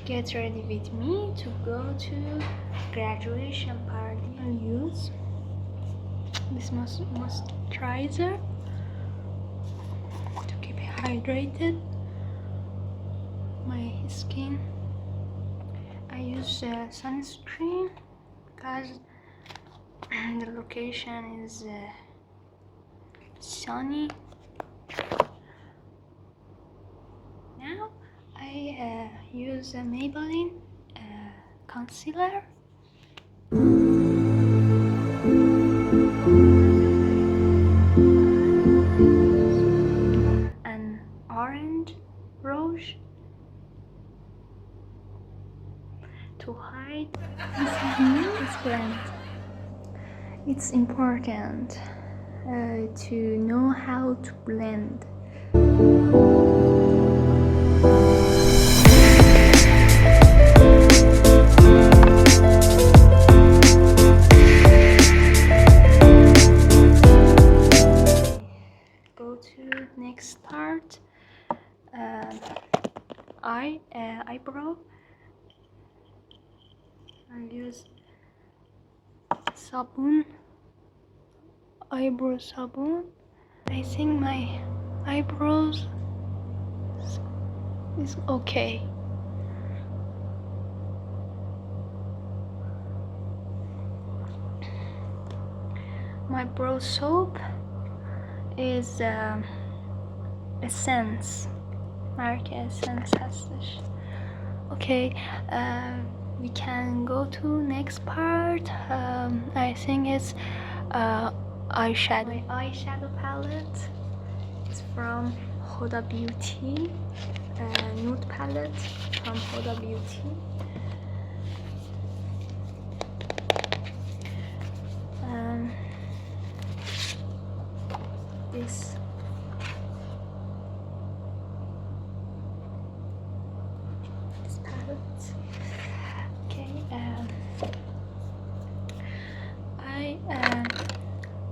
get ready with me to go to graduation party. I'll use this moisturizer to keep it hydrated. My skin. I use sunscreen because the location is sunny. Now I use a Maybelline concealer. An orange rouge to hide this blend. It's important to know how to blend. Go to next part. Eyebrow. I'll use sabun, eyebrow sabun. I think my eyebrows is okay. My brow soap is Essence. Mark Essence هستش. Okay, we can go to next part. I think it's eyeshadow. My eyeshadow palette is from Huda Beauty, nude palette from Huda Beauty. This palette. Okay, I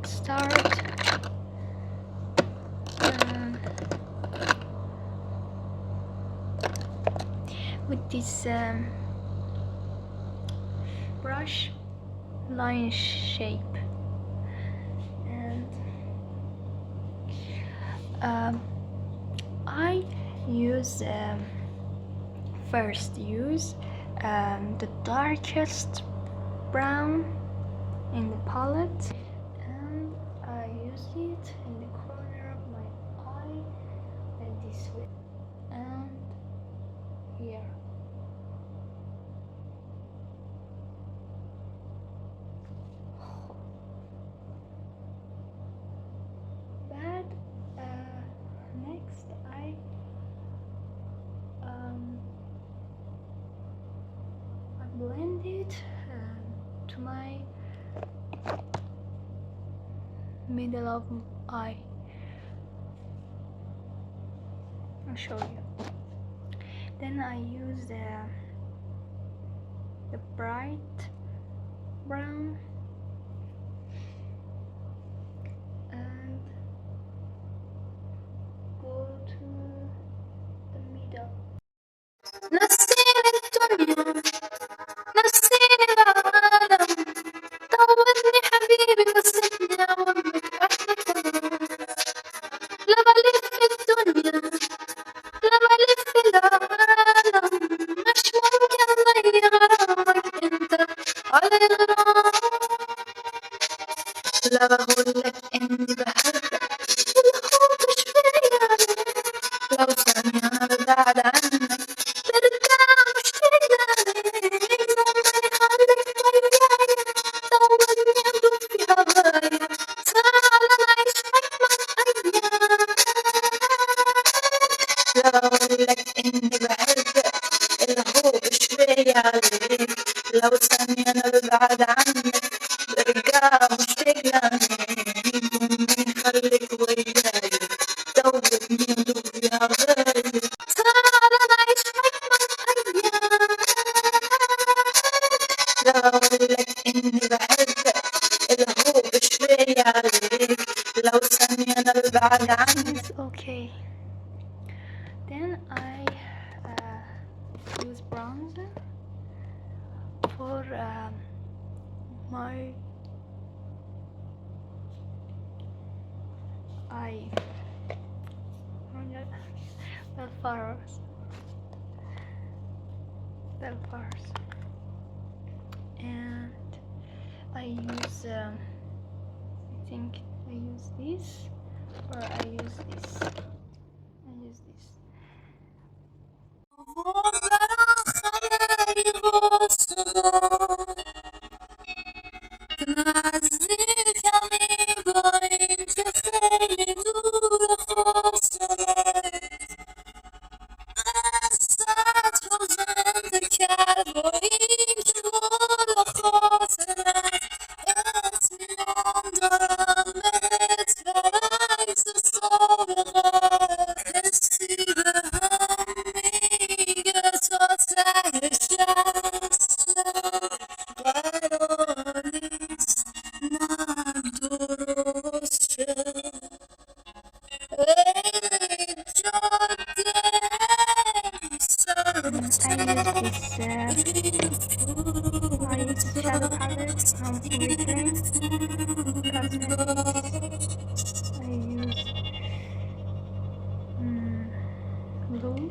start with this brush line shape, and I use first use the darkest brown in the palette, and I use it in the corner of my eye, and this way, and here. But next I blend it to my middle of eye. I'll show you. Then I use the bright brown and go to the middle. لو ثانية أنا ببعد عنك برجع مشتاق لعينيك أمي خليك وياي دوبني ودوب يا غالي تعال نعيش أجمل أيام لا أقولك إني بحبك الهوب شوية عليك لو ثانية أنا ببعد عنك. Okay, then I use brown bronzer for my eye. The flowers. And I use I think I use this, or I use this. Eyeshadow palette from Verdim Cosmetics. I use blue.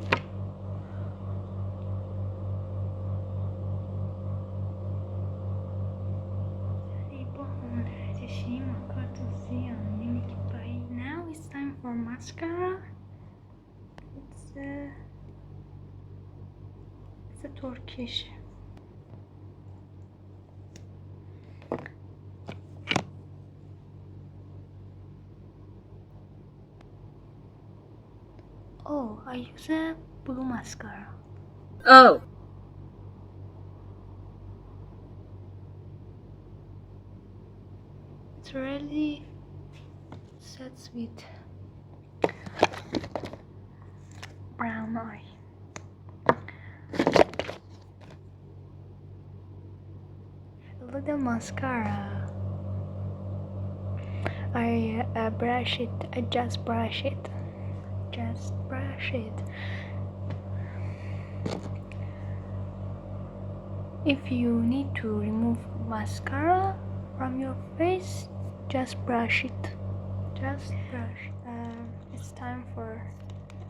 Now it's time for mascara. It's a Turkish. Oh, I use a blue mascara. Oh. It really sets with brown eye. A little mascara. I brush it. I just brush it. If you need to remove mascara from your face, just brush it. It's time for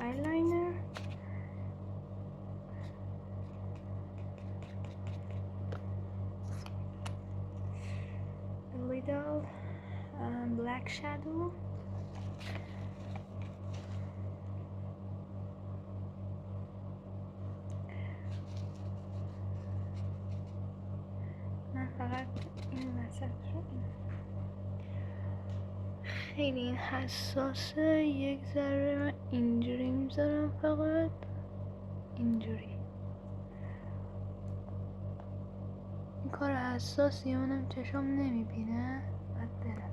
eyeliner. A little black shadow. من فقط این وسط رو خیلی این حساسه، یک ذره اینجوری میذارم، فقط اینجوری. این کار حساسیه، منم چشم نمیبینه، باید برم.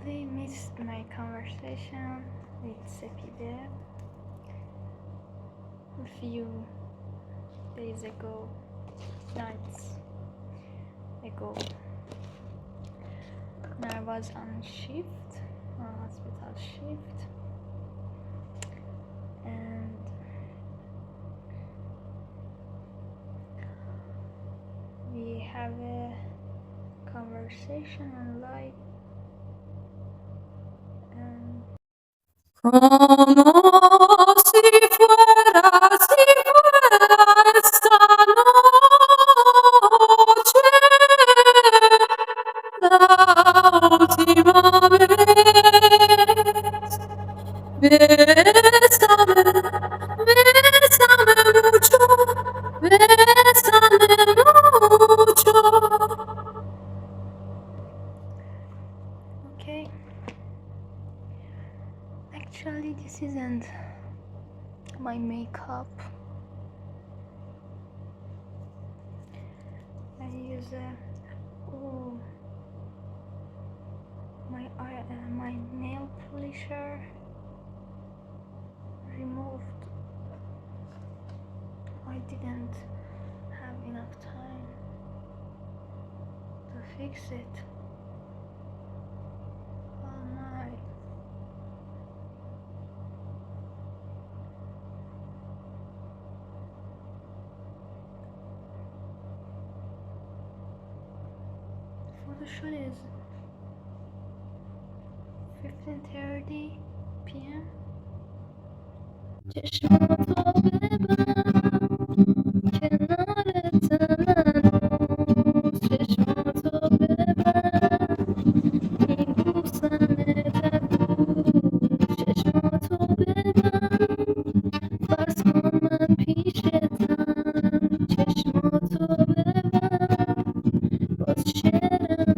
I missed my conversation with Sepide a few days ago, nights ago, when I was on shift, on hospital shift, and we have a conversation on live. Como si fuera esta noche la última vez. Bésame, bésame mucho, bésame mucho. Okay. Actually, this isn't my makeup. I use my nail polisher removed didn't have enough time to fix it. Oh my. Photo shoot is 15:30 p.m. چشماتو ببند کنارت هنوز چشماتو ببند میبوسمت چشماتو ببند فرض کن من پیشتم چشماتو ببند باز شعرمو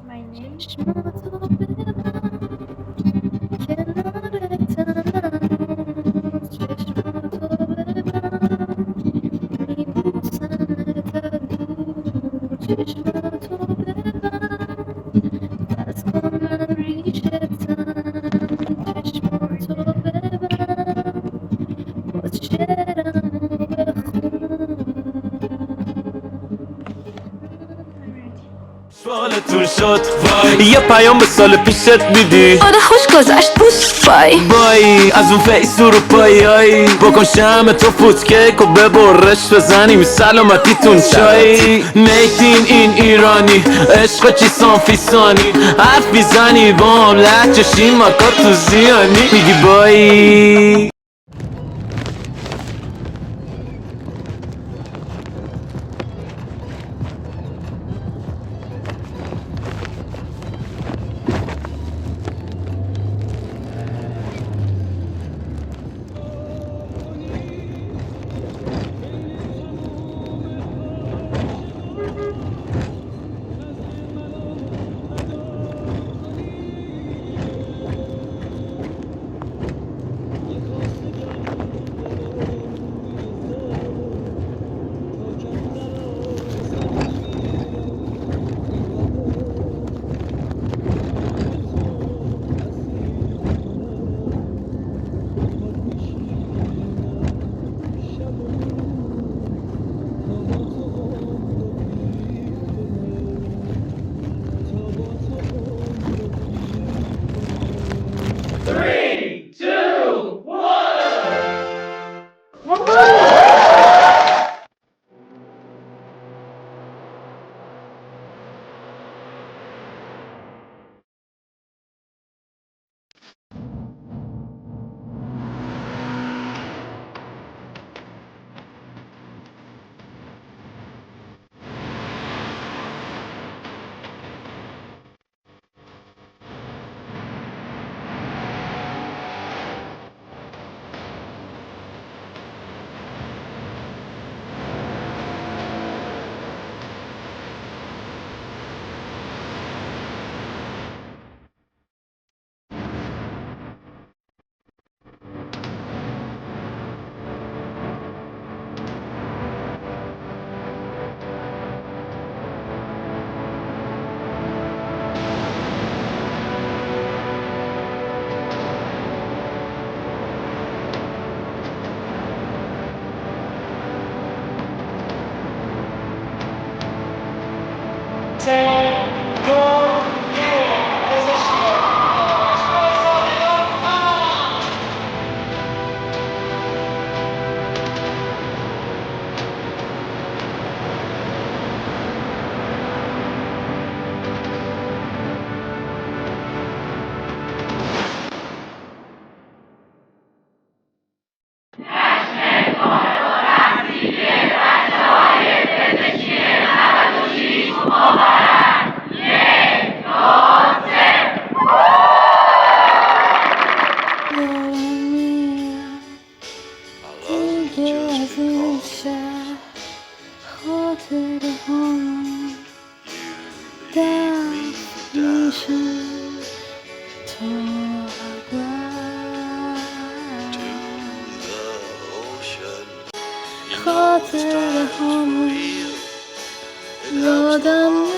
my name سوالتون شد یه پیام به سال پیشت میدی آره خوش گذشت بوس بای از اون فیس اروپایی بکن شمع تو فوتکیک و ببرش بزنیم سلامتیتون چایی میدین این ایرانی عشق چی سانفیسانی حرف میزنی بام لحجشی مکا تو زیانی میگی بایی خاطر همون یادم